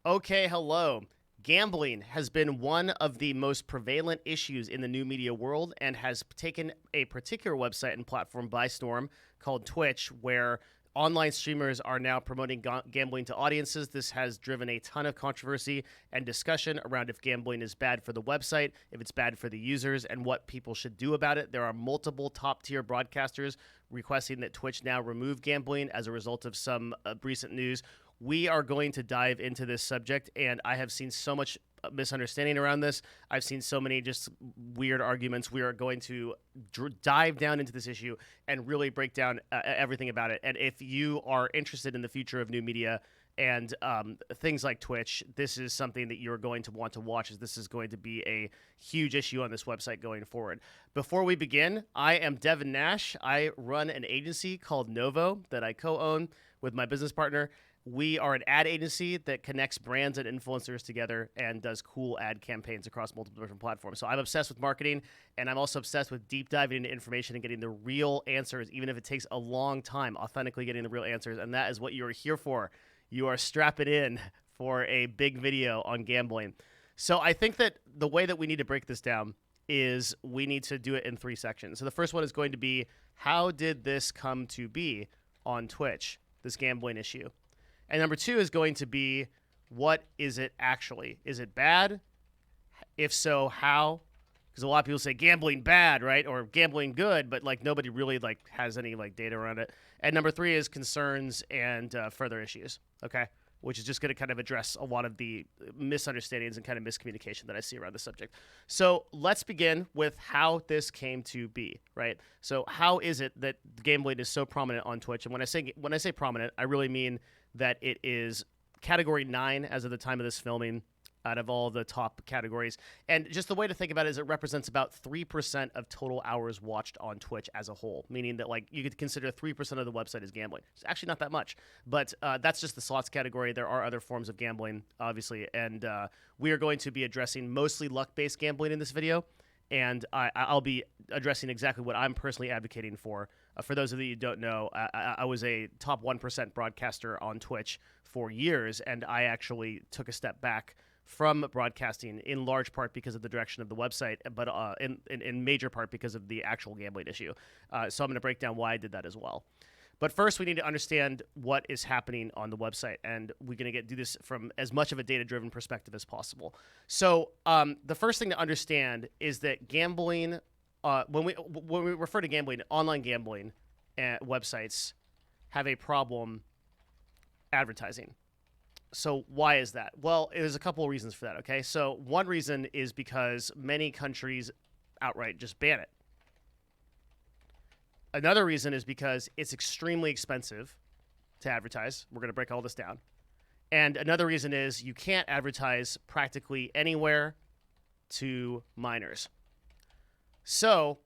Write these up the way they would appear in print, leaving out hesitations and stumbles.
Okay, hello. Gambling has been one of the most prevalent issues in the new media world and has taken a particular website and platform by storm called Twitch, where online streamers are now promoting gambling to audiences. This has driven a ton of controversy and discussion around if gambling is bad for the website, if it's bad for the users, and what people should do about it. There are multiple top-tier broadcasters requesting that Twitch now remove gambling as a result of some recent news. We are going to dive into this subject, and I have seen so much misunderstanding around this. I've seen so many just weird arguments. We are going to dive down into this issue and really break down everything about it. And if you are interested in the future of new media and things like Twitch, this is something that you're going to want to watch, as this is going to be a huge issue on this website going forward. Before we begin, I am Devin Nash. I run an agency called Novo that I co-own with my business partner. We are an ad agency that connects brands and influencers together and does cool ad campaigns across multiple different platforms. So I'm obsessed with marketing, and I'm also obsessed with deep diving into information and getting the real answers, even if it takes a long time, authentically getting the real answers. And that is what you're here for. You are strapping in for a big video on gambling. So I think that the way that we need to break this down is we need to do it in 3 sections. So the first one is going to be, how did this come to be on Twitch, this gambling issue? And number 2 is going to be, what is it actually? Is it bad? If so, how? Because a lot of people say gambling bad, right? Or gambling good, but like nobody really like has any like data around it. And number 3 is concerns and further issues, okay? Which is just going to kind of address a lot of the misunderstandings and kind of miscommunication that I see around the subject. So let's begin with how this came to be, right? So how is it that gambling is so prominent on Twitch? And when I say prominent, I really mean that it is category 9 as of the time of this filming out of all the top categories. And just the way to think about it is it represents about 3% of total hours watched on Twitch as a whole, meaning that like you could consider 3% of the website as gambling. It's actually not that much, but that's just the slots category. There are other forms of gambling, obviously, and we are going to be addressing mostly luck-based gambling in this video. And I'll be addressing exactly what I'm personally advocating for. For those of you who don't know, I was a top 1% broadcaster on Twitch for years, and I actually took a step back from broadcasting in large part because of the direction of the website, but in major part because of the actual gambling issue. So I'm going to break down why I did that as well. But first, we need to understand what is happening on the website, and we're going to do this from as much of a data-driven perspective as possible. So the first thing to understand is that gambling, when we refer to gambling, online gambling websites have a problem advertising. So why is that? Well, there's a couple of reasons for that, okay? So one reason is because many countries outright just ban it. Another reason is because it's extremely expensive to advertise. We're going to break all this down. And another reason is you can't advertise practically anywhere to minors. So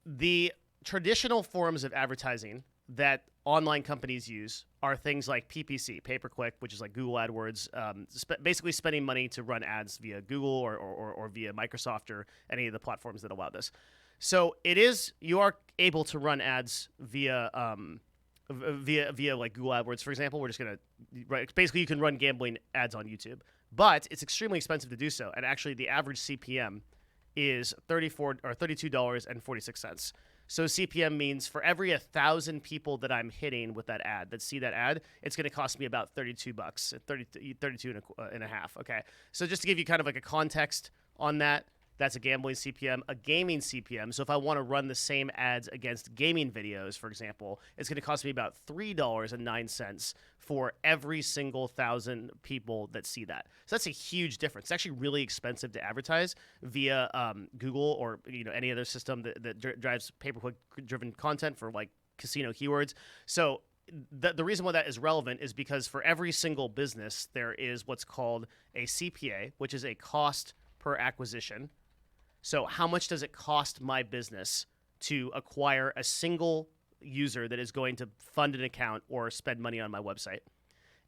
the traditional forms of advertising that online companies use are things like PPC, pay-per-click, which is like Google AdWords, basically spending money to run ads via Google or via Microsoft or any of the platforms that allow this. So you are able to run ads via like Google AdWords, for example. We're just gonna basically you can run gambling ads on YouTube, but it's extremely expensive to do so. And actually, the average CPM is $32.46. So CPM means for every 1,000 people that I'm hitting with that ad, that see that ad, it's going to cost me about $32, 32 and a half. Okay. So just to give you kind of like a context on that, that's a gambling CPM, a gaming CPM. So if I want to run the same ads against gaming videos, for example, it's going to cost me about $3.09 for every single 1,000 people that see that. So that's a huge difference. It's actually really expensive to advertise via Google or any other system that drives pay-per-click driven content for like casino keywords. So the reason why that is relevant is because for every single business, there is what's called a CPA, which is a cost per acquisition. So how much does it cost my business to acquire a single user that is going to fund an account or spend money on my website?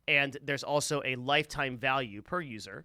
And there's also a lifetime value per user,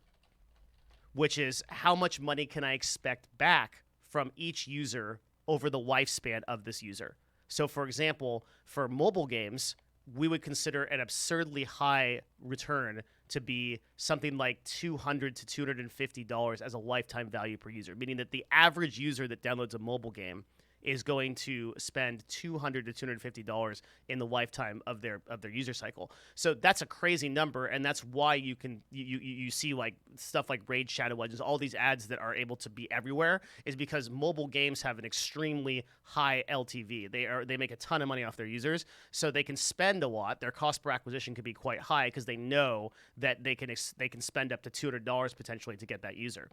which is how much money can I expect back from each user over the lifespan of this user. So for example, for mobile games, we would consider an absurdly high return to be something like $200 to $250 as a lifetime value per user, meaning that the average user that downloads a mobile game is going to spend $200 to $250 in the lifetime of their user cycle. So that's a crazy number, and that's why you see like stuff like Raid Shadow Legends, all these ads that are able to be everywhere, is because mobile games have an extremely high LTV. They make a ton of money off their users, so they can spend a lot. Their cost per acquisition could be quite high because they know that they can spend up to $200 potentially to get that user.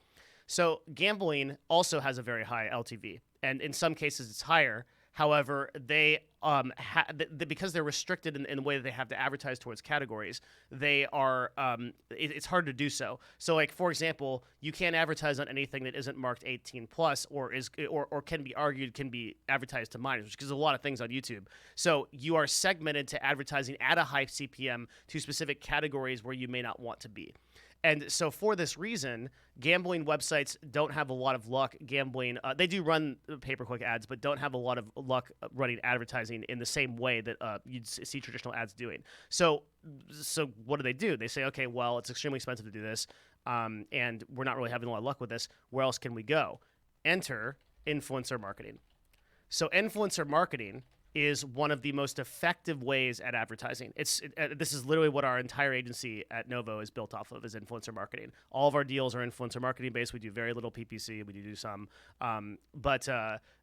So gambling also has a very high LTV, and in some cases it's higher. However, they because they're restricted in the way that they have to advertise towards categories, they are it's hard to do so. So, like for example, you can't advertise on anything that isn't marked 18 plus or can be argued can be advertised to minors, which is a lot of things on YouTube. So you are segmented to advertising at a high CPM to specific categories where you may not want to be. And so for this reason, gambling websites don't have a lot of luck gambling. They do run pay-per-click ads, but don't have a lot of luck running advertising in the same way that you'd see traditional ads doing. So what do? They say, okay, well, it's extremely expensive to do this, and we're not really having a lot of luck with this. Where else can we go? Enter influencer marketing. So influencer marketing is one of the most effective ways at advertising. This is literally what our entire agency at Novo is built off of, is influencer marketing. All of our deals are influencer marketing based. We do very little PPC. We do some. But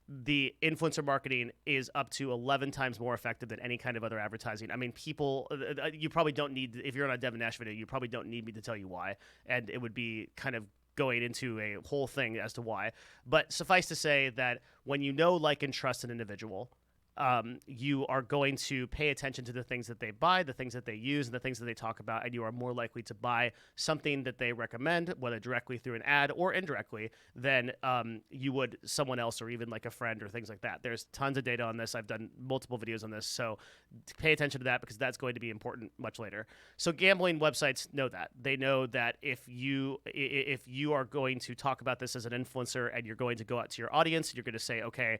the influencer marketing is up to 11 times more effective than any kind of other advertising. I mean, people, you probably don't need, if you're on a Devin Nash video, you probably don't need me to tell you why. And it would be kind of going into a whole thing as to why. But suffice to say that when you know, like, and trust an individual, you are going to pay attention to the things that they buy, the things that they use, and the things that they talk about, and you are more likely to buy something that they recommend, whether directly through an ad or indirectly, than you would someone else or even like a friend or things like that. There's tons of data on this. I've done multiple videos on this, so pay attention to that because that's going to be important much later. So gambling websites know that. They know that if you are going to talk about this as an influencer and you're going to go out to your audience, you're going to say, okay,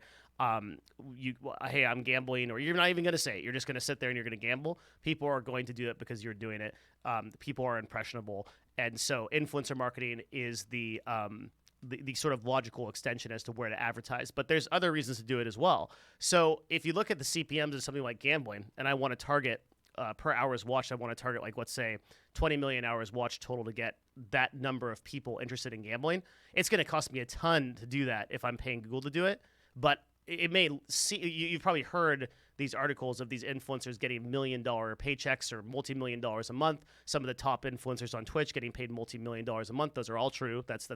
hey, I'm gambling, or you're not even going to say it. You're just going to sit there and you're going to gamble. People are going to do it because you're doing it. People are impressionable. And so influencer marketing is the sort of logical extension as to where to advertise. But there's other reasons to do it as well. So if you look at the CPMs of something like gambling, and I want to target per hours watched, I want to target, like, let's say 20 million hours watched total to get that number of people interested in gambling. It's going to cost me a ton to do that if I'm paying Google to do it. But it may see, you've probably heard these articles of these influencers getting $1 million paychecks or multi-million dollars a month. Some of the top influencers on Twitch getting paid multi-million dollars a month. Those are all true. That's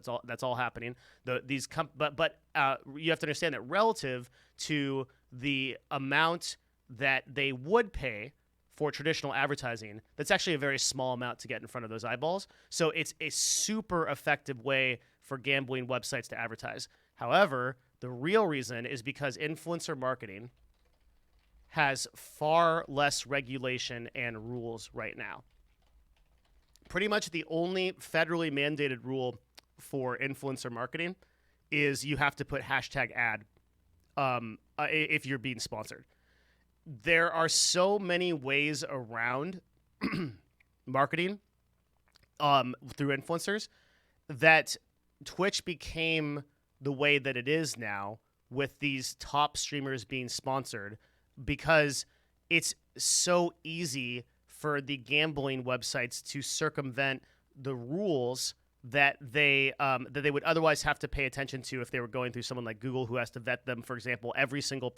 all happening. But you have to understand that relative to the amount that they would pay for traditional advertising, that's actually a very small amount to get in front of those eyeballs. So it's a super effective way for gambling websites to advertise. However, the real reason is because influencer marketing has far less regulation and rules right now. Pretty much the only federally mandated rule for influencer marketing is you have to put #ad if you're being sponsored. There are so many ways around marketing through influencers that Twitch became the way that it is now, with these top streamers being sponsored, because it's so easy for the gambling websites to circumvent the rules that they would otherwise have to pay attention to if they were going through someone like Google, who has to vet them. For example, every single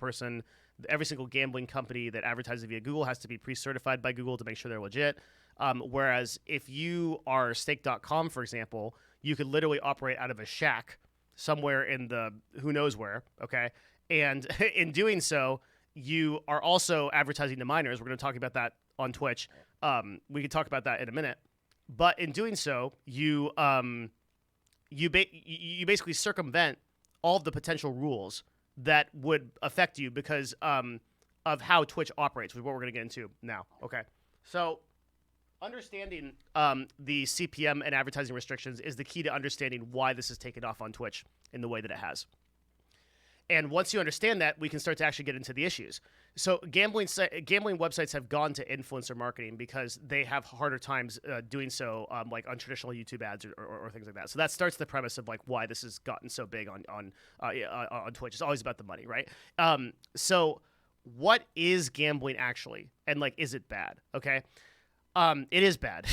gambling company that advertises via Google has to be pre-certified by Google to make sure they're legit. Whereas if you are stake.com, for example, you could literally operate out of a shack somewhere in the who knows where, okay? And in doing so, you are also advertising to minors. We're going to talk about that on Twitch. We can talk about that in a minute. But in doing so, you basically circumvent all of the potential rules that would affect you because of how Twitch operates, which is what we're going to get into now, okay? So understanding the CPM and advertising restrictions is the key to understanding why this has taken off on Twitch in the way that it has. And once you understand that, we can start to actually get into the issues. So gambling websites have gone to influencer marketing because they have harder times doing so, like on traditional YouTube ads or things like that. So that starts the premise of like why this has gotten so big on Twitch. It's always about the money, right? So what is gambling actually, and like, is it bad? Okay, it is bad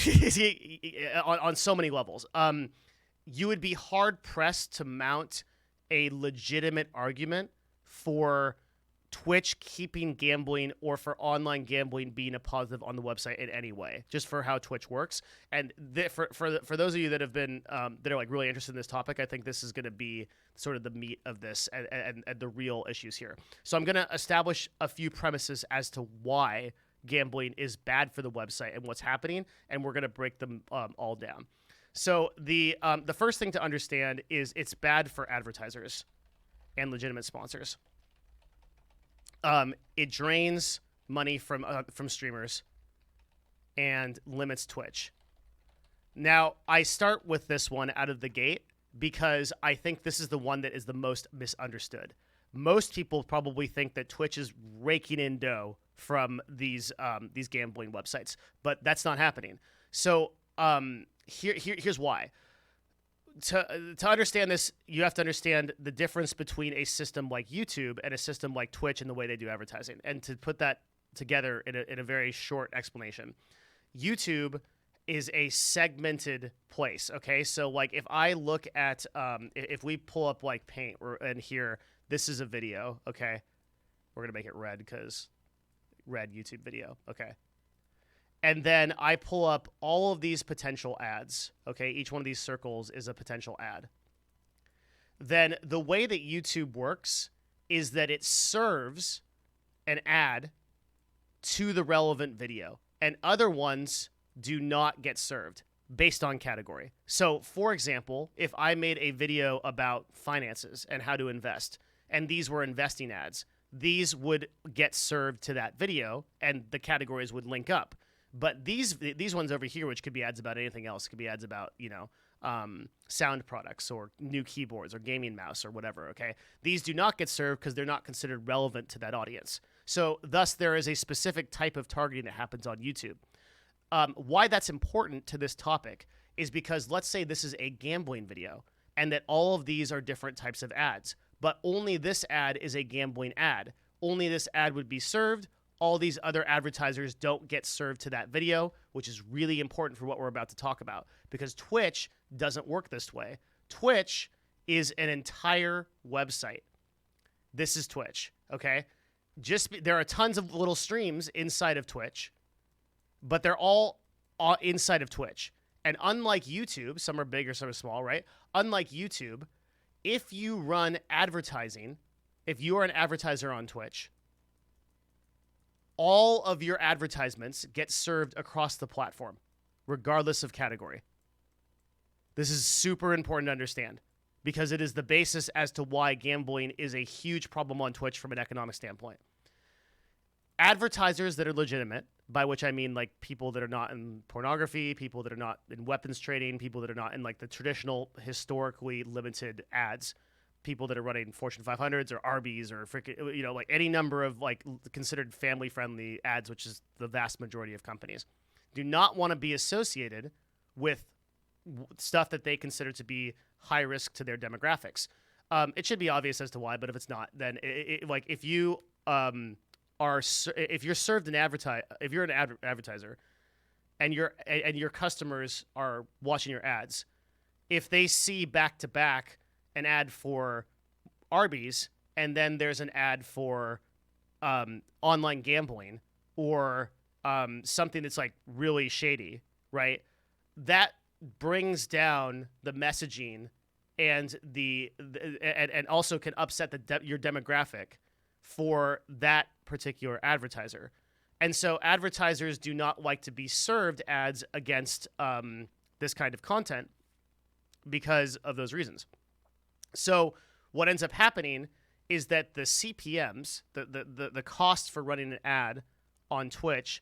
on so many levels. You would be hard pressed to mount a legitimate argument for Twitch keeping gambling or for online gambling being a positive on the website in any way, just for how Twitch works. And for those of you that have been that are like really interested in this topic, I think this is going to be sort of the meat of this and the real issues here. So I'm going to establish a few premises as to why gambling is bad for the website and what's happening, and we're going to break them all down. So the first thing to understand is it's bad for advertisers and legitimate sponsors. It drains money from streamers and limits Twitch. Now, I start with this one out of the gate because I think this is the one that is the most misunderstood. Most people probably think that Twitch is raking in dough from these gambling websites, but that's not happening. So here's why. To understand this, you have to understand the difference between a system like YouTube and a system like Twitch and the way they do advertising. And to put that together in a very short explanation, YouTube is a segmented place. Okay, so like if I look at if we pull up like Paint and here, this is a video. Okay, we're gonna make it red because red YouTube video. Okay. And then I pull up all of these potential ads. Okay, each one of these circles is a potential ad. Then the way that YouTube works is that it serves an ad to the relevant video, and other ones do not get served based on category. So, for example, if I made a video about finances and how to invest, and these were investing ads, these would get served to that video, and the categories would link up. But these ones over here, which could be ads about anything else, could be ads about, sound products or new keyboards or gaming mouse or whatever, okay? These do not get served because they're not considered relevant to that audience. So thus, there is a specific type of targeting that happens on YouTube. Why that's important to this topic is because let's say this is a gambling video and that all of these are different types of ads, but only this ad is a gambling ad. Only this ad would be served. All these other advertisers don't get served to that video, which is really important for what we're about to talk about because Twitch doesn't work this way. Twitch is an entire website. This is Twitch, okay? There are tons of little streams inside of Twitch, but they're all inside of Twitch. And unlike YouTube, some are big or some are small, right? Unlike YouTube, if you run advertising, if you are an advertiser on Twitch, all of your advertisements get served across the platform, regardless of category. This is super important to understand because it is the basis as to why gambling is a huge problem on Twitch from an economic standpoint. Advertisers that are legitimate, by which I mean like people that are not in pornography, people that are not in weapons trading, people that are not in like the traditional historically limited ads, people that are running Fortune 500s or Arby's or freaking, like any number of like considered family-friendly ads, which is the vast majority of companies, do not want to be associated with stuff that they consider to be high risk to their demographics. It should be obvious as to why, but if it's not, then like if you if you're served if you're an advertiser and your customers are watching your ads, if they see back to back an ad for Arby's and then there's an ad for online gambling or something that's like really shady, right? That brings down the messaging and and also can upset your demographic for that particular advertiser. And so advertisers do not like to be served ads against this kind of content because of those reasons. So what ends up happening is that the CPMs, the cost for running an ad on Twitch,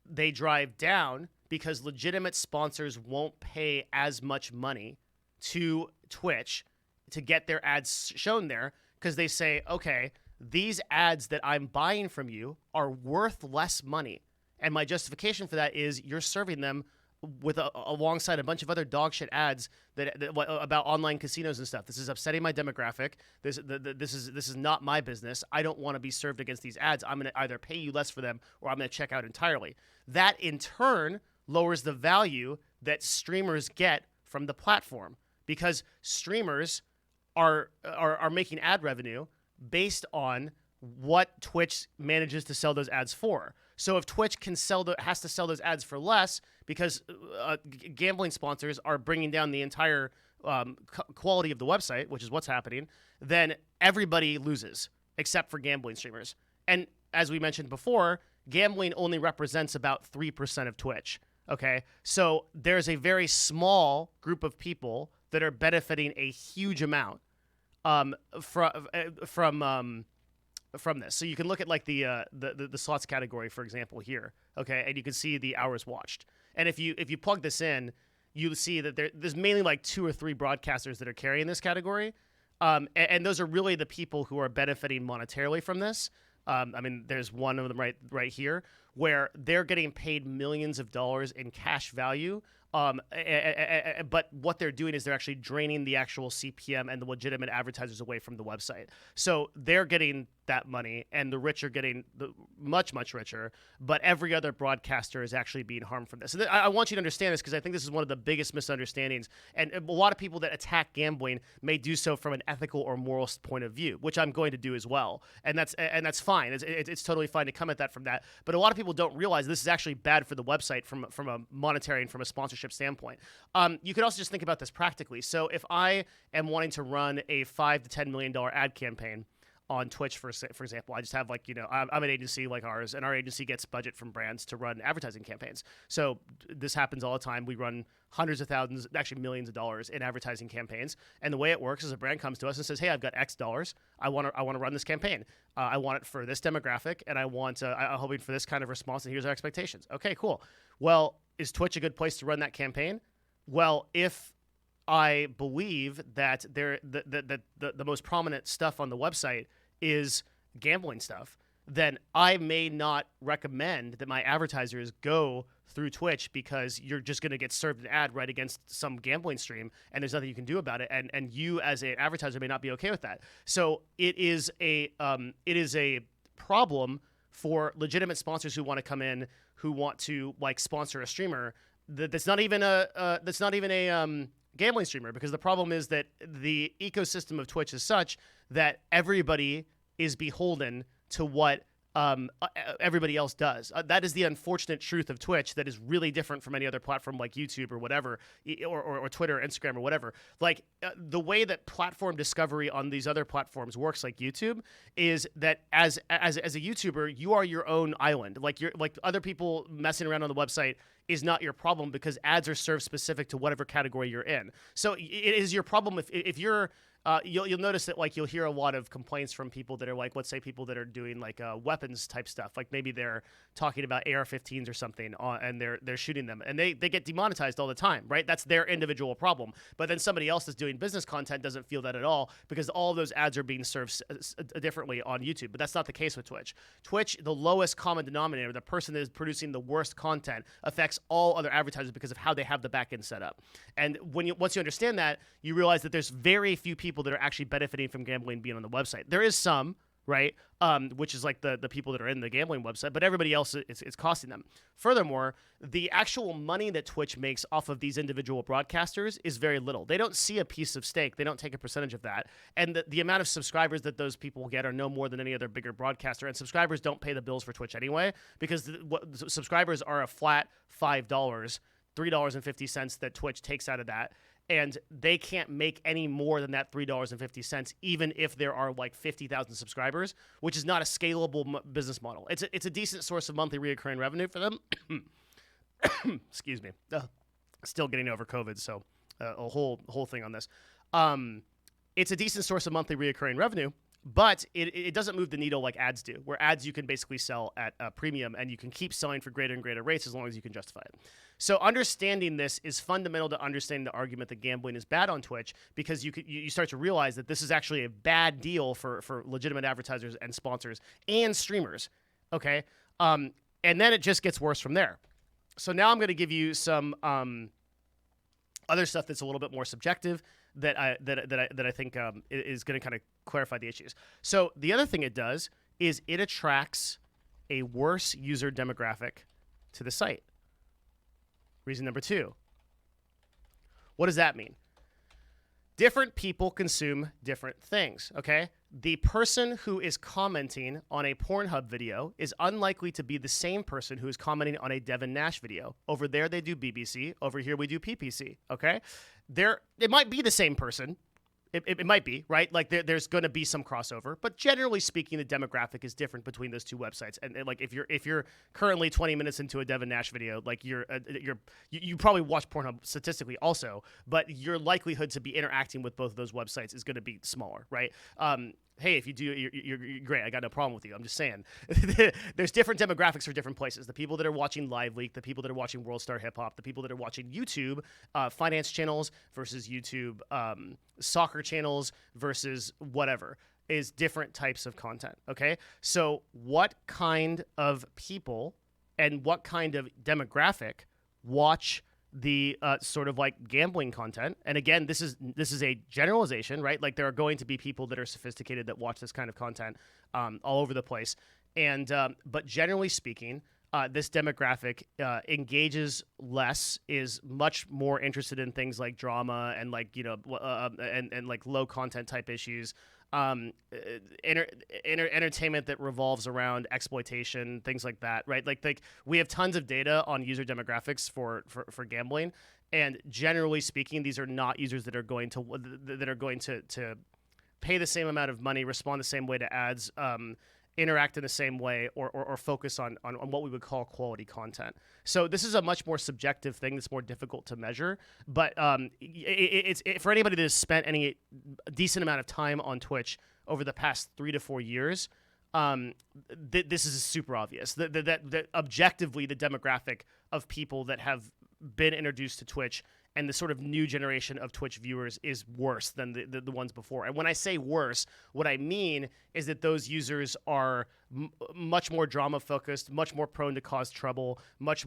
they drive down because legitimate sponsors won't pay as much money to Twitch to get their ads shown there because they say, okay, these ads that I'm buying from you are worth less money. And my justification for that is you're serving them with alongside a bunch of other dog shit ads that about online casinos and stuff. This is upsetting my demographic. This is not my business. I don't want to be served against these ads. I'm going to either pay you less for them or I'm going to check out entirely. That in turn lowers the value that streamers get from the platform, because streamers are making ad revenue based on what Twitch manages to sell those ads for. So if Twitch has to sell those ads for less because gambling sponsors are bringing down the entire quality of the website, which is what's happening, then everybody loses except for gambling streamers. And as we mentioned before, gambling only represents about 3% of Twitch. Okay, so there's a very small group of people that are benefiting a huge amount from this. So you can look at like the slots category, for example, here, okay, and you can see the hours watched. And if you plug this in, you see that there's mainly like 2 or 3 broadcasters that are carrying this category, and those are really the people who are benefiting monetarily from this. I mean, there's one of them right here where they're getting paid millions of dollars in cash value. But what they're doing is they're actually draining the actual CPM and the legitimate advertisers away from the website. So they're getting that money, and the rich are getting much, much richer, but every other broadcaster is actually being harmed from this. And I want you to understand this because I think this is one of the biggest misunderstandings, and a lot of people that attack gambling may do so from an ethical or moral point of view, which I'm going to do as well, and that's fine. It's totally fine to come at that from that, but a lot of people don't realize this is actually bad for the website from a monetary and from a sponsorship standpoint. You could also just think about this practically. So if I am wanting to run a $5 to $10 million ad campaign on Twitch, for example, I just have I'm an agency like ours, and our agency gets budget from brands to run advertising campaigns. So this happens all the time. We run hundreds of thousands, actually millions of dollars in advertising campaigns. And the way it works is a brand comes to us and says, hey, I've got X dollars. I want to run this campaign. I want it for this demographic, and I'm hoping for this kind of response, and here's our expectations. Okay, cool. Well, is Twitch a good place to run that campaign? Well, if I believe that the most prominent stuff on the website is gambling stuff, then I may not recommend that my advertisers go through Twitch, because you're just going to get served an ad right against some gambling stream, and there's nothing you can do about it. And you as an advertiser may not be okay with that. So it is a problem for legitimate sponsors who want to come in, who want to like sponsor a streamer that's not even a gambling streamer, because the problem is that the ecosystem of Twitch is such that everybody is beholden to what everybody else does. That is the unfortunate truth of Twitch that is really different from any other platform like YouTube or whatever, or Twitter or Instagram or whatever. Like the way that platform discovery on these other platforms works, like YouTube, is that as a YouTuber, you are your own island. Like other people messing around on the website is not your problem, because ads are served specific to whatever category you're in. So it is your problem if you're you'll notice that like you'll hear a lot of complaints from people that are like, let's say people that are doing like weapons type stuff, like maybe they're talking about AR-15s or something, and they're shooting them, and they get demonetized all the time, right? That's their individual problem. But then somebody else that's doing business content doesn't feel that at all, because all of those ads are being served differently on YouTube. But that's not the case with Twitch. Twitch, the lowest common denominator, the person that is producing the worst content, affects all other advertisers because of how they have the back end set up. And once you understand that, you realize that there's very few people that are actually benefiting from gambling being on the website. There is some, right? Which is like the people that are in the gambling website, but everybody else, it's costing them. Furthermore, the actual money that Twitch makes off of these individual broadcasters is very little. They don't see a piece of steak. They don't take a percentage of that. And the amount of subscribers that those people get are no more than any other bigger broadcaster. And subscribers don't pay the bills for Twitch anyway, because subscribers are a flat $5, $3.50 that Twitch takes out of that. And they can't make any more than that $3.50, even if there are like 50,000 subscribers, which is not a scalable business model. It's a decent source of monthly recurring revenue for them. Excuse me. Still getting over COVID, so a whole thing on this. It's a decent source of monthly recurring revenue, But it doesn't move the needle like ads do, where ads you can basically sell at a premium and you can keep selling for greater and greater rates as long as you can justify it. So understanding this is fundamental to understanding the argument that gambling is bad on Twitch, because you start to realize that this is actually a bad deal for legitimate advertisers and sponsors and streamers. Okay, and then it just gets worse from there. So now I'm going to give you some other stuff that's a little bit more subjective that I think is going to kind of clarify the issues. So the other thing it does is it attracts a worse user demographic to the site. Reason number 2. What does that mean? Different people consume different things, okay? The person who is commenting on a Pornhub video is unlikely to be the same person who is commenting on a Devin Nash video. Over there, they do BBC. Over here, we do PPC, okay? It might be the same person. It might be, right? Like there's going to be some crossover, but generally speaking, the demographic is different between those two websites. And like if you're currently 20 minutes into a Devin Nash video, like you probably watch Pornhub statistically also, but your likelihood to be interacting with both of those websites is going to be smaller, right? Hey, if you do, you're great. I got no problem with you. I'm just saying. There's different demographics for different places. The people that are watching Live Leak, the people that are watching World Star Hip Hop, the people that are watching YouTube finance channels versus YouTube soccer channels versus whatever is different types of content, okay? So what kind of people and what kind of demographic watch the sort of like gambling content? And again, this is a generalization, right? Like there are going to be people that are sophisticated that watch this kind of content all over the place. And but generally speaking, this demographic engages less, is much more interested in things like drama and like, you know, and like low content type issues. Entertainment that revolves around exploitation, things like that, right? Like we have tons of data on user demographics for gambling, and generally speaking, these are not users that are going to pay the same amount of money, respond the same way to ads, interact in the same way, or focus on what we would call quality content. So this is a much more subjective thing that's more difficult to measure. But it's for anybody that has spent any decent amount of time on Twitch over the past 3 to 4 years, this is super obvious. That objectively, the demographic of people that have been introduced to Twitch and the sort of new generation of Twitch viewers is worse than the ones before. And when I say worse, what I mean is that those users are much more drama-focused, much more prone to cause trouble, much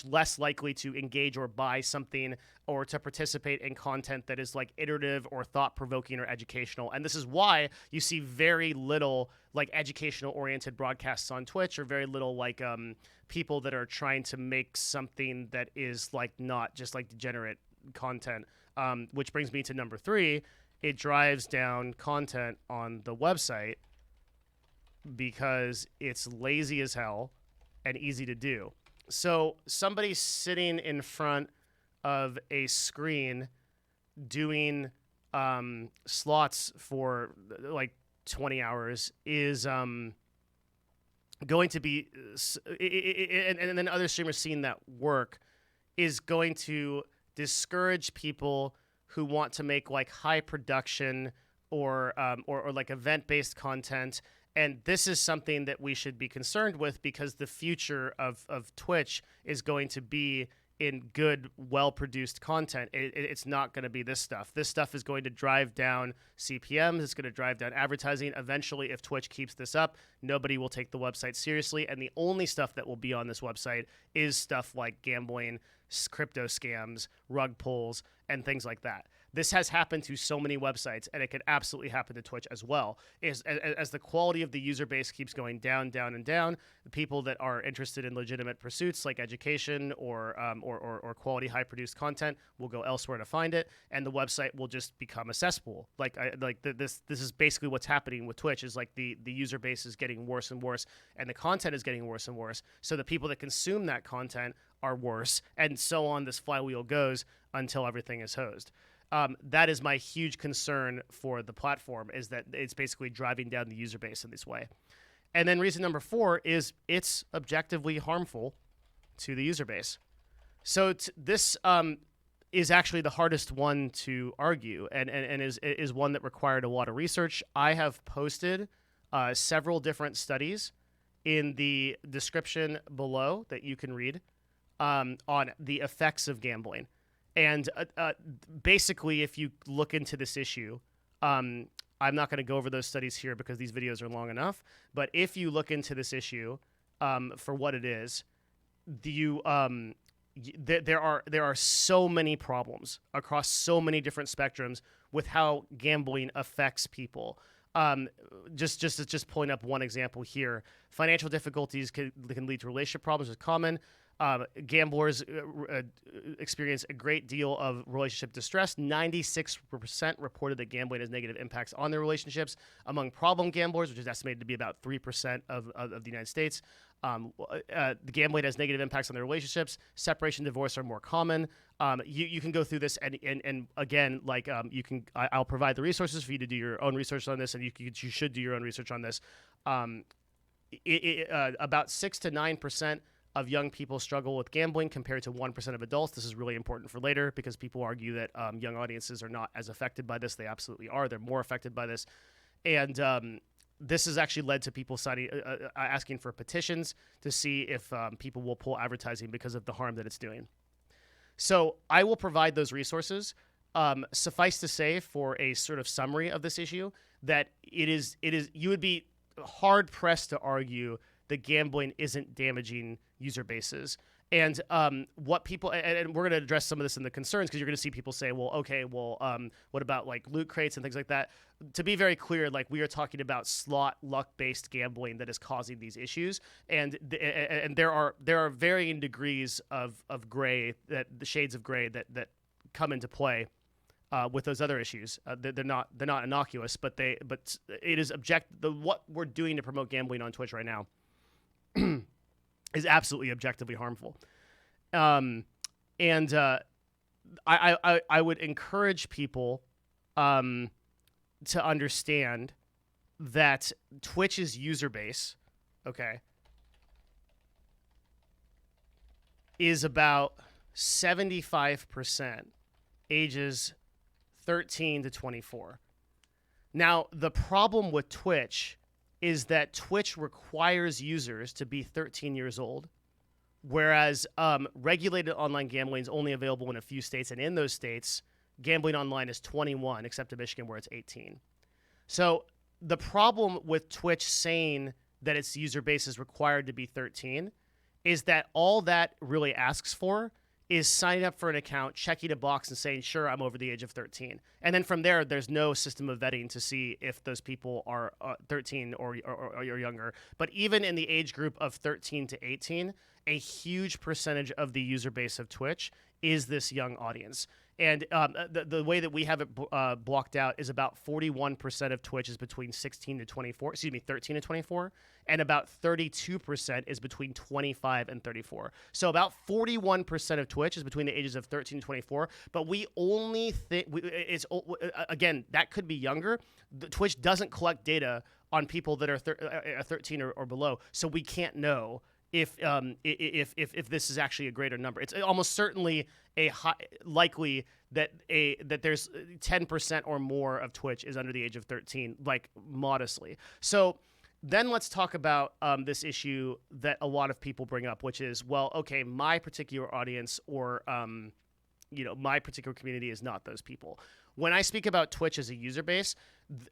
less likely to engage or buy something or to participate in content that is like iterative or thought-provoking or educational. And this is why you see very little like educational-oriented broadcasts on Twitch, or very little like people that are trying to make something that is like not just like degenerate content. Which brings me to number 3. It drives down content on the website because it's lazy as hell and easy to do. So somebody sitting in front of a screen doing slots for like 20 hours is going to be, and then other streamers seeing that work is going to discourage people who want to make like high production or like event-based content. And this is something that we should be concerned with, because the future of Twitch is going to be in good, well-produced content. It's not going to be this stuff. This stuff is going to drive down CPMs. It's going to drive down advertising. Eventually, if Twitch keeps this up, nobody will take the website seriously. And the only stuff that will be on this website is stuff like gambling, crypto scams, rug pulls, and things like that. This has happened to so many websites, and it could absolutely happen to Twitch as well. As the quality of the user base keeps going down, down, and down, the people that are interested in legitimate pursuits like education or quality, high-produced content will go elsewhere to find it, and the website will just become a cesspool. This is basically what's happening with Twitch. Is like the user base is getting worse and worse, and the content is getting worse and worse. So the people that consume that content are worse, and so on. This flywheel goes until everything is hosed. That is my huge concern for the platform, is that it's basically driving down the user base in this way. And then reason number 4 is it's objectively harmful to the user base. So this is actually the hardest one to argue, and is one that required a lot of research. I have posted several different studies in the description below that you can read on the effects of gambling. And basically, if you look into this issue, I'm not going to go over those studies here because these videos are long enough. But if you look into this issue for what it is, there are so many problems across so many different spectrums with how gambling affects people. Just pulling up one example here. Financial difficulties can lead to relationship problems, is common. Gamblers experience a great deal of relationship distress. 96% reported that gambling has negative impacts on their relationships. Among problem gamblers, which is estimated to be about 3% of the United States, the gambling has negative impacts on their relationships. Separation, divorce are more common. You can go through this and again, like I'll provide the resources for you to do your own research on this, and you should do your own research on this. About 6 to 9% of young people struggle with gambling compared to 1% of adults. This is really important for later because people argue that young audiences are not as affected by this. They absolutely are. They're more affected by this. And this has actually led to people signing, asking for petitions to see if people will pull advertising because of the harm that it's doing. So I will provide those resources. Suffice to say, for a sort of summary of this issue, that it is you would be hard pressed to argue that gambling isn't damaging user bases. And what people, and we're going to address some of this in the concerns, because you're going to see people say, well, okay, well, what about like loot crates and things like that? To be very clear, like we are talking about slot luck-based gambling that is causing these issues, and there are varying degrees of gray, that the shades of gray that come into play with those other issues. They're not innocuous, but it is what we're doing to promote gambling on Twitch right now is absolutely objectively harmful. I would encourage people to understand that Twitch's user base, okay, is about 75% ages 13 to 24. Now, the problem with Twitch is that Twitch requires users to be 13 years old, whereas regulated online gambling is only available in a few states, and in those states, gambling online is 21, except in Michigan where it's 18. So the problem with Twitch saying that its user base is required to be 13 is that all that really asks for is signing up for an account, checking a box, and saying, sure, I'm over the age of 13. And then from there, there's no system of vetting to see if those people are 13 or younger. But even in the age group of 13 to 18, a huge percentage of the user base of Twitch is this young audience. And the way that we have it blocked out is about 41% of Twitch is between 13 to 24, and about 32% is between 25 and 34. So about 41% of Twitch is between the ages of 13 and 24, but we only think, again, that could be younger. Twitch doesn't collect data on people that are 13 or below, so we can't know if this is actually a greater number. It's almost certainly likely that there's 10% or more of Twitch is under the age of 13, like modestly. So then let's talk about this issue that a lot of people bring up, which is, well, okay, my particular audience or my particular community is not those people. When I speak about Twitch as a user base,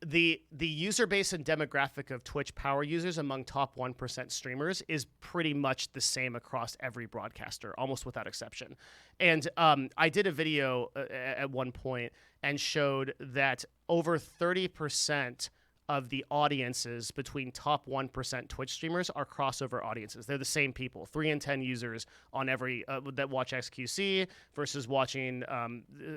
the user base and demographic of Twitch power users among top 1% streamers is pretty much the same across every broadcaster, almost without exception. And I did a video at one point and showed that over 30% of the audiences between top 1% Twitch streamers are crossover audiences. They're the same people, 3 in 10 users on every that watch XQC versus watching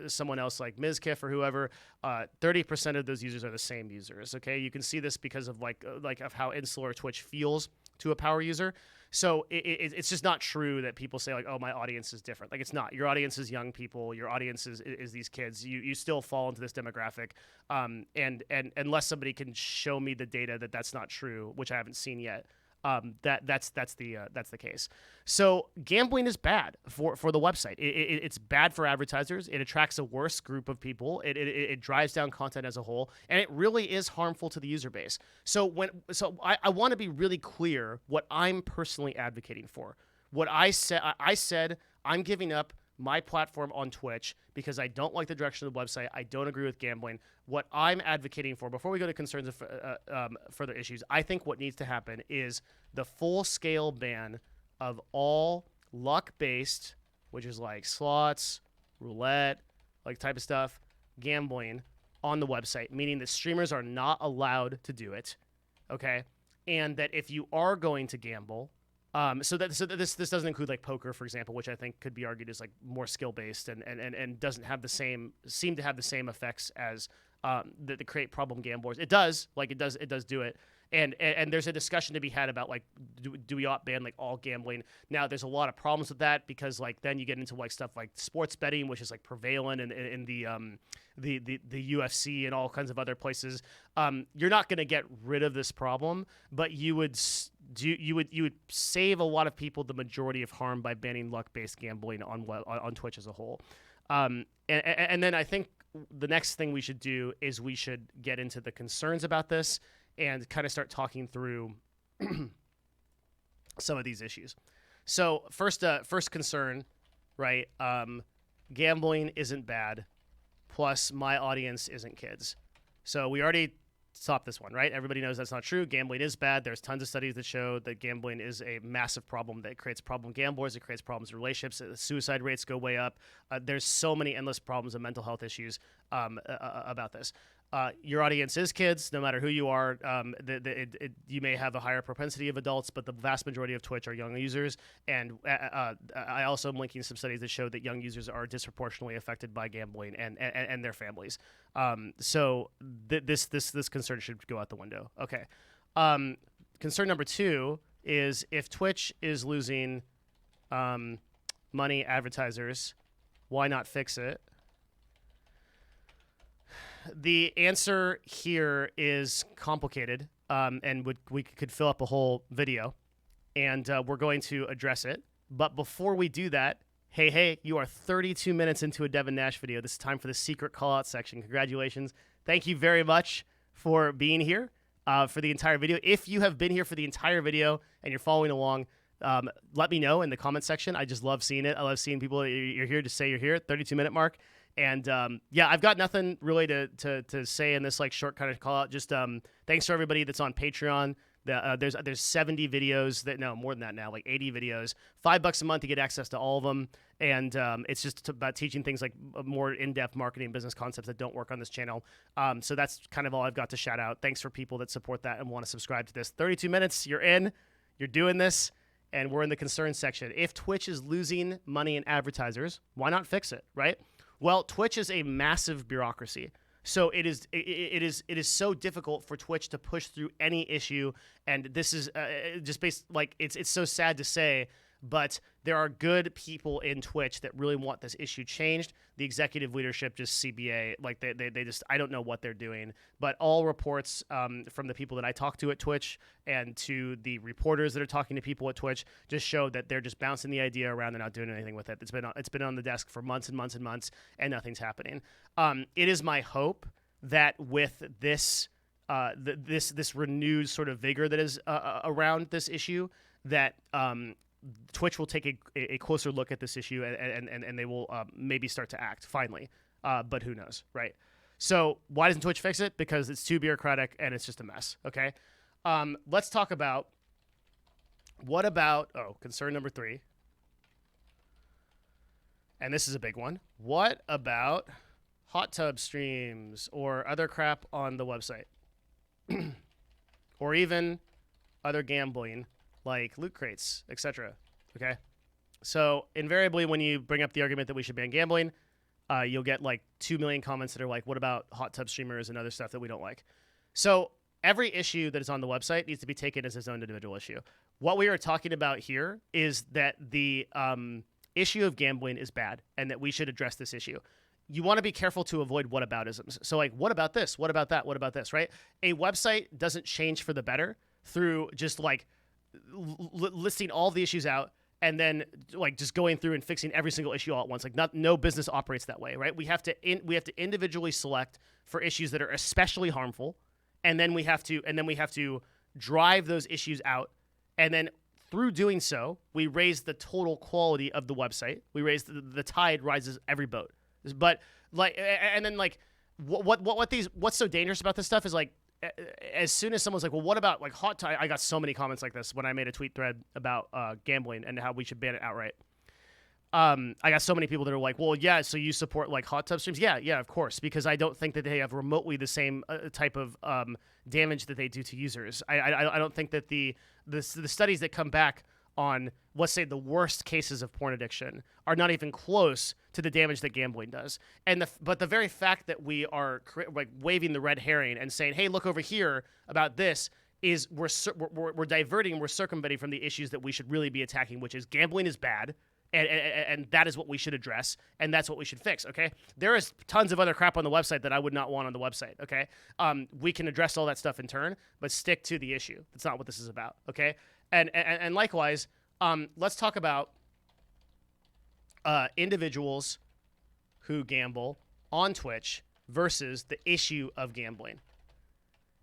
someone else like Mizkif or whoever. 30% of those users are the same users. Okay, you can see this because of of how insular Twitch feels to a power user. So it's just not true that people say like, oh, my audience is different. Like, it's not. Your audience is young people. Your audience is these kids. You still fall into this demographic. And unless somebody can show me the data that that's not true, which I haven't seen yet, That's the case. So gambling is bad for the website. It's bad for advertisers. It attracts a worse group of people. It drives down content as a whole, and it really is harmful to the user base. So I want to be really clear what I'm personally advocating for. What I said I'm giving up my platform on Twitch because I don't like the direction of the website. I don't agree with gambling. What I'm advocating for, before we go to concerns of further issues, I think what needs to happen is the full-scale ban of all luck-based, which is like slots, roulette, like type of stuff, gambling on the website, meaning that streamers are not allowed to do it, okay? And that if you are going to gamble, so this doesn't include like poker, for example, which I think could be argued as like more skill based and doesn't have the same seem to have the same effects as the create problem gamblers. It does do it. And there's a discussion to be had about like do we ought ban like all gambling. Now there's a lot of problems with that because like then you get into like stuff like sports betting, which is like prevalent in the UFC and all kinds of other places. You're not going to get rid of this problem, but you would save a lot of people the majority of harm by banning luck-based gambling on Twitch as a whole. And then I think the next thing we should do is we should get into the concerns about this and kind of start talking through some of these issues. So first concern, right? Gambling isn't bad. Plus, my audience isn't kids. So we already stopped this one, right? Everybody knows that's not true. Gambling is bad. There's tons of studies that show that gambling is a massive problem that creates problem gamblers. It creates problems in relationships. Suicide rates go way up. There's so many endless problems and mental health issues about this. Your audience is kids, no matter who you are. You may have a higher propensity of adults, but the vast majority of Twitch are young users. And I also am linking some studies that show that young users are disproportionately affected by gambling and their families. So this concern should go out the window. Okay. Concern number 2 is if Twitch is losing money, advertisers, why not fix it? The answer here is complicated, and we could fill up a whole video, and we're going to address it. But before we do that, hey, you are 32 minutes into a Devin Nash video. This is time for the secret call-out section. Congratulations. Thank you very much for being here for the entire video. If you have been here for the entire video and you're following along, let me know in the comment section. I just love seeing it. I love seeing people, you're here to say you're here, 32-minute mark. And yeah, I've got nothing really to say in this like short kind of call out. Just thanks to everybody that's on Patreon. There's 70 videos more than that now, like 80 videos, $5 a month to get access to all of them. And it's just about teaching things like more in-depth marketing business concepts that don't work on this channel. So that's kind of all I've got to shout out. Thanks for people that support that and want to subscribe to this. 32 minutes, you're in, you're doing this, and we're in the concern section. If Twitch is losing money in advertisers, why not fix it, right? Well, Twitch is a massive bureaucracy. So it is so difficult for Twitch to push through any issue, and this is just based like it's so sad to say, but there are good people in Twitch that really want this issue changed. The executive leadership just CBA, like they just, I don't know what they're doing, but all reports from the people that I talk to at Twitch and to the reporters that are talking to people at Twitch just show that they're just bouncing the idea around. They're not doing anything with it. It's been on the desk for months and months and months, and nothing's happening. It is my hope that with this this renewed sort of vigor that is around this issue, that Twitch will take a closer look at this issue and they will maybe start to act finally. But who knows, right? So why doesn't Twitch fix it? Because it's too bureaucratic and it's just a mess, okay? Let's talk about concern number 3. And this is a big one. What about hot tub streams or other crap on the website? Or even other gambling like loot crates, etc. Okay? So invariably when you bring up the argument that we should ban gambling, you'll get like 2 million comments that are like, what about hot tub streamers and other stuff that we don't like? So every issue that is on the website needs to be taken as its own individual issue. What we are talking about here is that the issue of gambling is bad and that we should address this issue. You want to be careful to avoid whataboutisms. So like, what about this? What about that? What about this, right? A website doesn't change for the better through just like listing all the issues out and then like just going through and fixing every single issue all at once. Like no business operates that way, right? We have to individually select for issues that are especially harmful, and then we have to drive those issues out, and then through doing so, we raise the total quality of the website. We raise the tide rises every boat. But like, and then like, what's so dangerous about this stuff is like, as soon as someone's like, well, what about like hot tub? I got so many comments like this when I made a tweet thread about gambling and how we should ban it outright. I got so many people that are like, well, yeah, so you support like hot tub streams? Yeah, of course, because I don't think that they have remotely the same type of damage that they do to users. I don't think that the studies that come back on, let's say, the worst cases of porn addiction are not even close to the damage that gambling does. But the very fact that we are like waving the red herring and saying, hey, look over here about this, is we're diverting, we're circumventing from the issues that we should really be attacking, which is gambling is bad. And that is what we should address, and that's what we should fix, okay? There is tons of other crap on the website that I would not want on the website, okay? We can address all that stuff in turn, but stick to the issue. That's not what this is about, okay? And likewise, let's talk about individuals who gamble on Twitch versus the issue of gambling.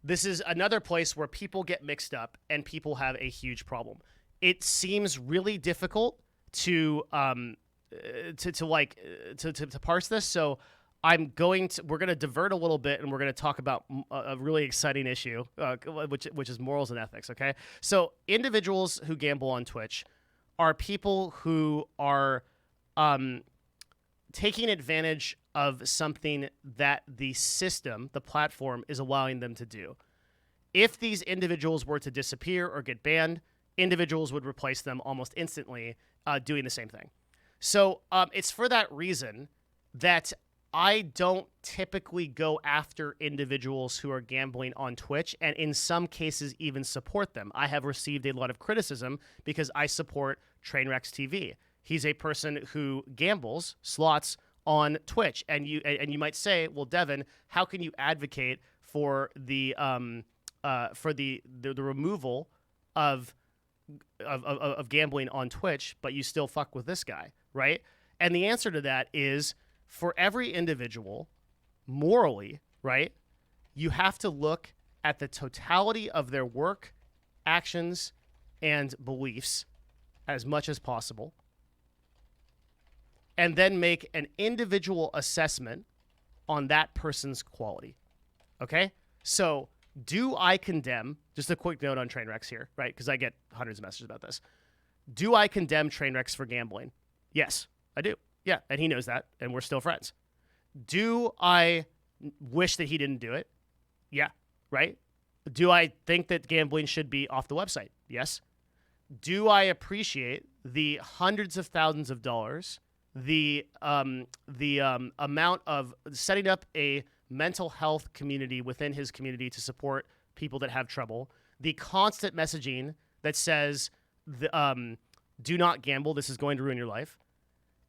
This is another place where people get mixed up and people have a huge problem. It seems really difficult to parse this, so we're going to divert a little bit, and we're going to talk about a really exciting issue, which is morals and ethics, okay? So individuals who gamble on Twitch are people who are taking advantage of something that the system, the platform, is allowing them to do. If these individuals were to disappear or get banned, individuals would replace them almost instantly, doing the same thing. So it's for that reason that I don't typically go after individuals who are gambling on Twitch, and in some cases even support them. I have received a lot of criticism because I support Trainwrecks TV. He's a person who gambles slots on Twitch, and you might say, well, Devin, how can you advocate for the removal of gambling on Twitch, but you still fuck with this guy, right? And the answer to that is, for every individual, morally, right, you have to look at the totality of their work, actions, and beliefs as much as possible, and then make an individual assessment on that person's quality, okay? So do I condemn, just a quick note on Trainwrecks here, right? Because I get hundreds of messages about this. Do I condemn Trainwrecks for gambling? Yes, I do. Yeah, and he knows that, and we're still friends. Do I wish that he didn't do it? Yeah, right? Do I think that gambling should be off the website? Yes. Do I appreciate the hundreds of thousands of dollars, the amount of setting up a mental health community within his community to support people that have trouble, the constant messaging that says, do not gamble, this is going to ruin your life,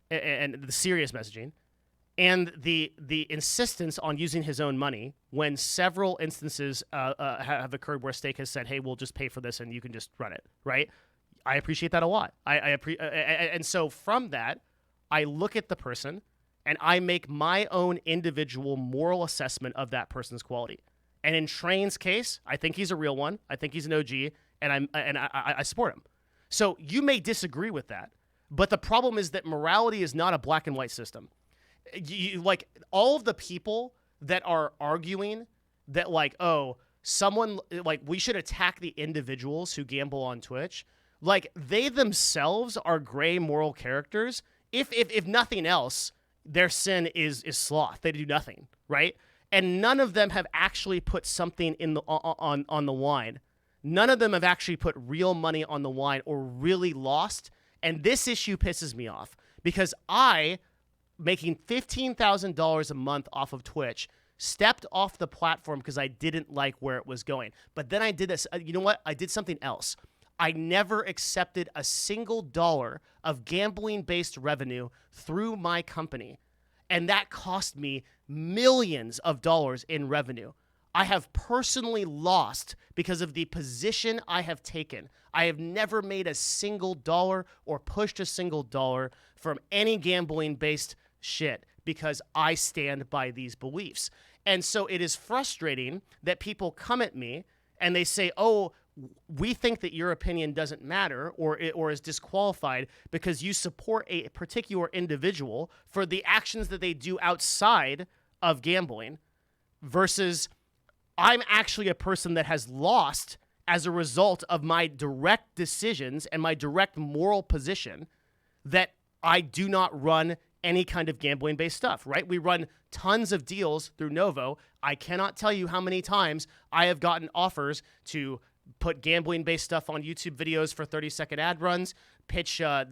and the serious messaging, and the insistence on using his own money when several instances have occurred where Stake has said, hey, we'll just pay for this and you can just run it, right? I appreciate that a lot. And so from that, I look at the person and I make my own individual moral assessment of that person's quality. And in Train's case, I think he's a real one. I think he's an OG, and I support him. So you may disagree with that, but the problem is that morality is not a black and white system. Like all of the people that are arguing that like, oh, someone like we should attack the individuals who gamble on Twitch, like they themselves are gray moral characters. If nothing else, their sin is sloth. They do nothing, right? And none of them have actually put something in the on the line. None of them have actually put real money on the line or really lost. And this issue pisses me off because I, making $15,000 a month off of Twitch, stepped off the platform because I didn't like where it was going. But then I did this. You know what? I did something else. I never accepted a single dollar of gambling-based revenue through my company. And that cost me millions of dollars in revenue. I have personally lost because of the position I have taken. I have never made a single dollar or pushed a single dollar from any gambling-based shit because I stand by these beliefs. And so it is frustrating that people come at me and they say, oh, we think that your opinion doesn't matter or is disqualified because you support a particular individual for the actions that they do outside of gambling, versus I'm actually a person that has lost as a result of my direct decisions and my direct moral position that I do not run any kind of gambling-based stuff, right? We run tons of deals through Novo. I cannot tell you how many times I have gotten offers to put gambling-based stuff on YouTube videos for 30-second ad runs, pitch a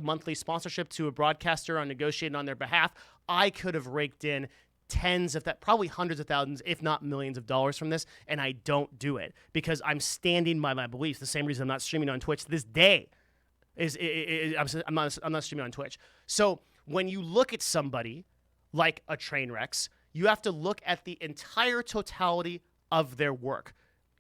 monthly sponsorship to a broadcaster on negotiating on their behalf. I could have raked in tens of that, probably hundreds of thousands, if not millions of dollars from this, and I don't do it because I'm standing by my beliefs. The same reason I'm not streaming on Twitch this day I'm not streaming on Twitch. So when you look at somebody like a Trainwreck, you have to look at the entire totality of their work.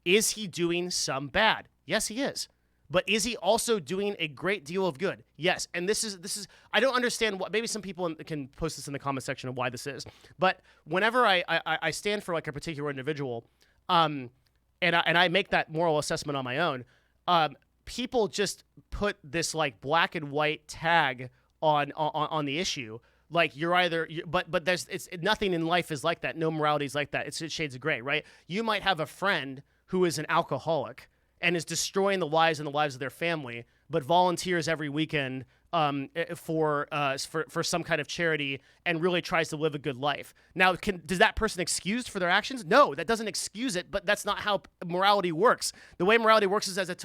Is he doing some bad? Yes, he is. But is he also doing a great deal of good? Yes. And this is I don't understand what, maybe some people can post this in the comment section of why this is. But whenever I stand for like a particular individual, and I make that moral assessment on my own, people just put this like black and white tag on the issue. Like you're either, but it's nothing in life is like that. No morality is like that. It's shades of gray, right? You might have a friend who is an alcoholic and is destroying the lives and the lives of their family, but volunteers every weekend for some kind of charity and really tries to live a good life. Now, does that person excused for their actions? No, that doesn't excuse it, but that's not how morality works. The way morality works is as a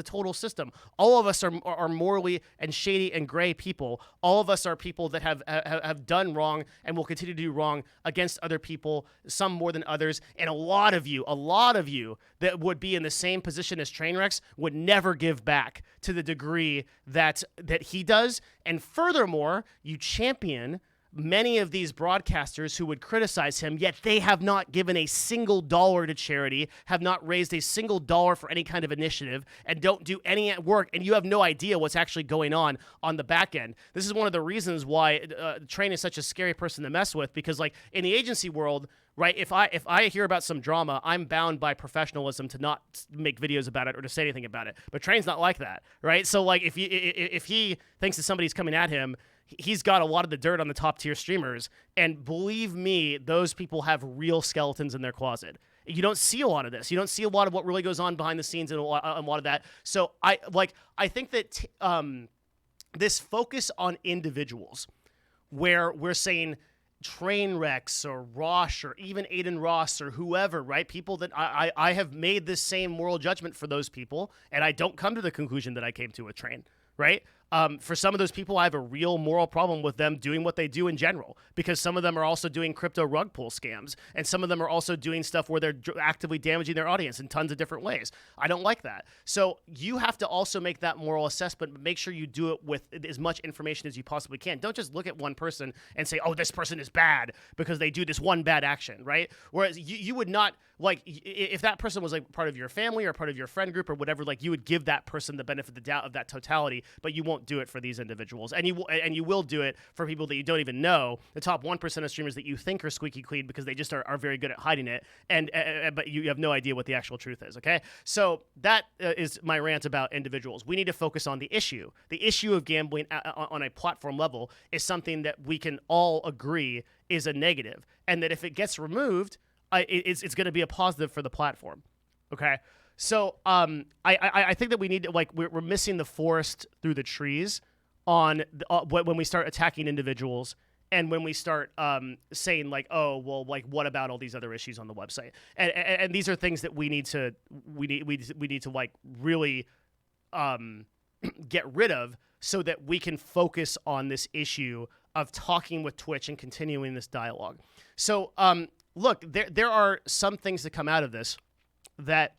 total system. All of us are morally and shady and gray people. All of us are people that have done wrong and will continue to do wrong against other people, some more than others. And a lot of you that would be in the same position as Trainwreck would never give back to the degree that he does. And furthermore, you champion many of these broadcasters who would criticize him, yet they have not given a single dollar to charity, have not raised a single dollar for any kind of initiative, and don't do any work, and you have no idea what's actually going on the back end. This is one of the reasons why Train is such a scary person to mess with, because like in the agency world, right, if I hear about some drama, I'm bound by professionalism to not make videos about it or to say anything about it. But Train's not like that, right? So like if he thinks that somebody's coming at him, he's got a lot of the dirt on the top tier streamers, and believe me, those people have real skeletons in their closet. You don't see a lot of this. You don't see a lot of what really goes on behind the scenes and a lot of that. So I think that this focus on individuals, where we're saying Trainwreck or Rosh or even Aiden Ross or whoever, right? People that I have made this same moral judgment for those people, and I don't come to the conclusion that I came to with Train, right? For some of those people, I have a real moral problem with them doing what they do in general, because some of them are also doing crypto rug pull scams, and some of them are also doing stuff where they're actively damaging their audience in tons of different ways. I don't like that. So you have to also make that moral assessment, but make sure you do it with as much information as you possibly can. Don't just look at one person and say, oh, this person is bad because they do this one bad action, right? Whereas you would not, like, if that person was like part of your family or part of your friend group or whatever, like you would give that person the benefit of the doubt of that totality, but you won't do it for these individuals, and you will do it for people that you don't even know, the top 1% of streamers that you think are squeaky clean because they just are very good at hiding it, and but you have no idea what the actual truth is. Okay, so that is my rant about individuals. We need to focus on the issue. The issue of gambling on a platform level is something that we can all agree is a negative, and that if it gets removed, it's going to be a positive for the platform. Okay. So I think that we need to, like, we're missing the forest through the trees on when we start attacking individuals, and when we start saying like, oh well, like what about all these other issues on the website, and these are things that we need to like really get rid of, so that we can focus on this issue of talking with Twitch and continuing this dialogue. So look, there are some things that come out of this that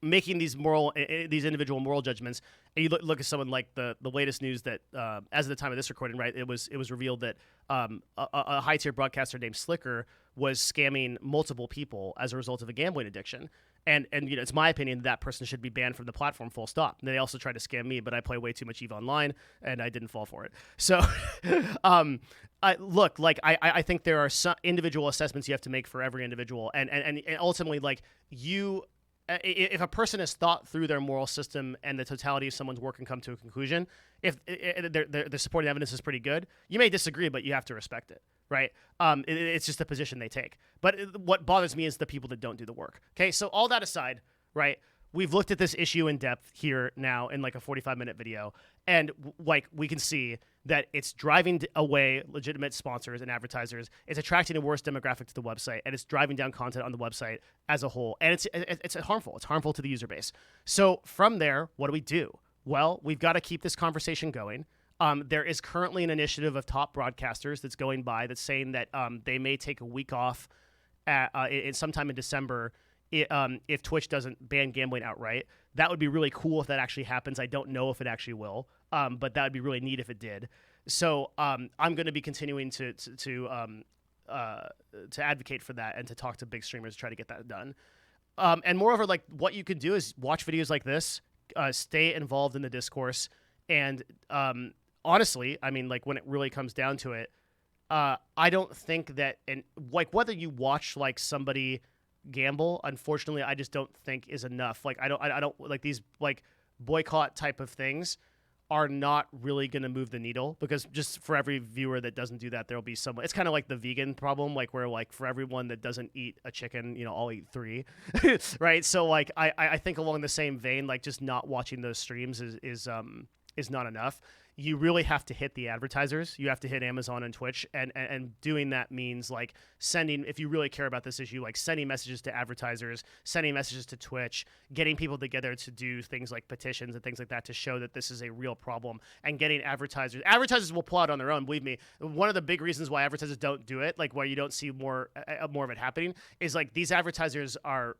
making these these individual moral judgments. And you look at someone like the latest news that as of the time of this recording, right, it was revealed that a high tier broadcaster named Slicker was scamming multiple people as a result of a gambling addiction. And it's my opinion that person should be banned from the platform, full stop. And they also tried to scam me, but I play way too much EVE Online, and I didn't fall for it. So, I think there are some individual assessments you have to make for every individual, and ultimately, like, if a person has thought through their moral system and the totality of someone's work and come to a conclusion, if the supporting evidence is pretty good, you may disagree, but you have to respect it, right? It's just a position they take. But what bothers me is the people that don't do the work. Okay, so all that aside, right, we've looked at this issue in depth here now in like a 45-minute video, and like we can see that it's driving away legitimate sponsors and advertisers. It's attracting a worse demographic to the website, and it's driving down content on the website as a whole. And it's harmful. It's harmful to the user base. So from there, what do we do? Well, we've got to keep this conversation going. There is currently an initiative of top broadcasters that's going by that's saying that they may take a week off sometime in December if Twitch doesn't ban gambling outright. That would be really cool if that actually happens. I don't know if it actually will, but that would be really neat if it did. So I'm going to be continuing to advocate for that and to talk to big streamers to try to get that done. And moreover, like, what you can do is watch videos like this, stay involved in the discourse, and honestly, I mean, like, when it really comes down to it, I don't think that, and like, whether you watch like somebody gamble, unfortunately, I just don't think is enough. Like, I don't like these like boycott type of things are not really going to move the needle, because just for every viewer that doesn't do that, there'll be someone. It's kind of like the vegan problem, like where like for everyone that doesn't eat a chicken, I'll eat 3, right? So like I think along the same vein, like just not watching those streams is not enough. You really have to hit the advertisers. You have to hit Amazon and Twitch, and doing that means like sending, if you really care about this issue, like sending messages to advertisers, sending messages to Twitch, getting people together to do things like petitions and things like that to show that this is a real problem, and getting advertisers. Advertisers will pull out on their own, believe me. One of the big reasons why advertisers don't do it, like why you don't see more of it happening, is like these advertisers are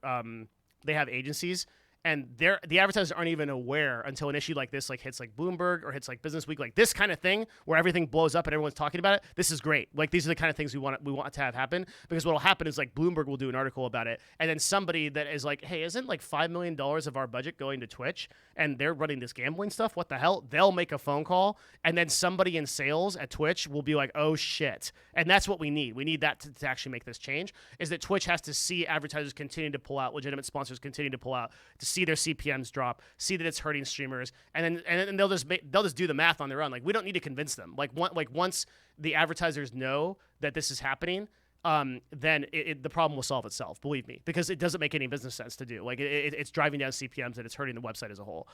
they have agencies. And the advertisers aren't even aware until an issue like this like hits like Bloomberg or hits like Business Week, like this kind of thing where everything blows up and everyone's talking about it. This is great. Like, these are the kind of things we want to have happen, because what will happen is like Bloomberg will do an article about it, and then somebody that is like, hey, isn't like $5 million of our budget going to Twitch and they're running this gambling stuff? What the hell? They'll make a phone call, and then somebody in sales at Twitch will be like, oh shit. And that's what we need. We need that to actually make this change, is that Twitch has to see advertisers continue to pull out, legitimate sponsors continue to pull out, to see their CPMs drop, see that it's hurting streamers, and then they'll just do the math on their own. Like, we don't need to convince them. Like once the advertisers know that this is happening, then the problem will solve itself. Believe me, because it doesn't make any business sense to do. Like, it's driving down CPMs and it's hurting the website as a whole.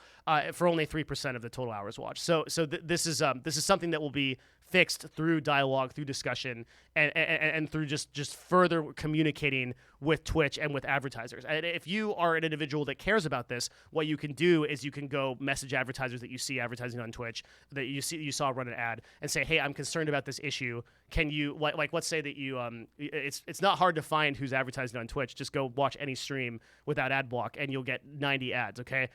For only 3% of the total hours watched. So this is something that will be fixed through dialogue, through discussion, and through just further communicating with Twitch and with advertisers. And if you are an individual that cares about this, what you can do is you can go message advertisers that you see advertising on Twitch, that you saw run an ad, and say, hey, I'm concerned about this issue. Can you, like let's say that you it's not hard to find who's advertising on Twitch. Just go watch any stream without ad block and you'll get 90 ads. Okay,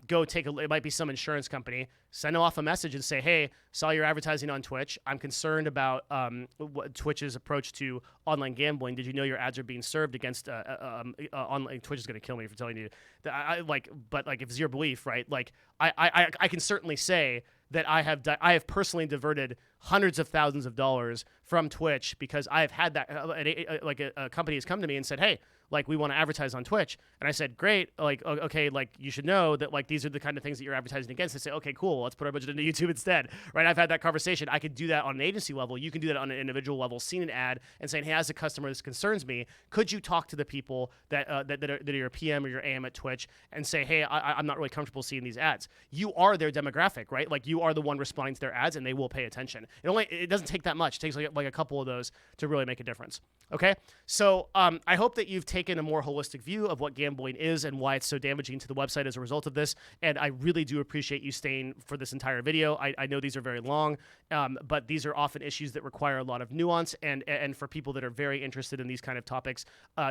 go take it might be some insurance company. Send off a message and say, hey, saw your advertising on Twitch. I'm concerned about Twitch's approach to online gambling. Did you know your ads are being served against online? Twitch is going to kill me for telling you that. But if it's your belief, right? Like, I can certainly say that I have personally diverted hundreds of thousands of dollars from Twitch, because I have had that a company has come to me and said, hey, like, we want to advertise on Twitch. And I said, great. Like, okay, like, you should know that, like, these are the kind of things that you're advertising against. They say, okay, cool. Let's put our budget into YouTube instead. Right. I've had that conversation. I could do that on an agency level. You can do that on an individual level, seeing an ad and saying, hey, as a customer, this concerns me. Could you talk to the people that are your PM or your AM at Twitch and say, hey, I'm not really comfortable seeing these ads. You are their demographic, right? Like, you are the one responding to their ads, and they will pay attention. It doesn't take that much. It takes like a couple of those to really make a difference. Okay, so I hope that you've taken a more holistic view of what gambling is and why it's so damaging to the website as a result of this. And I really do appreciate you staying for this entire video. I know these are very long, but these are often issues that require a lot of nuance. And for people that are very interested in these kind of topics,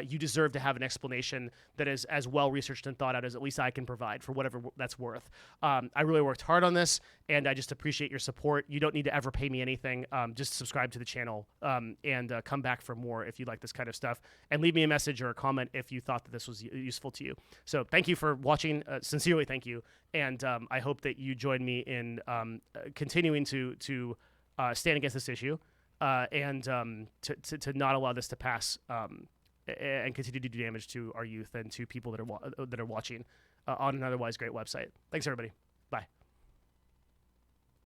you deserve to have an explanation that is as well researched and thought out as at least I can provide for whatever that's worth. I really worked hard on this, and I just appreciate your support. You don't need to ever pay me anything. Just subscribe to the channel and come back for more if you like this kind of stuff, and leave me a message or a comment if you thought that this was useful to you. So thank you for watching. Sincerely, thank you. And I hope that you join me in continuing to stand against this issue and to not allow this to pass and continue to do damage to our youth and to people that are watching on an otherwise great website. Thanks, everybody.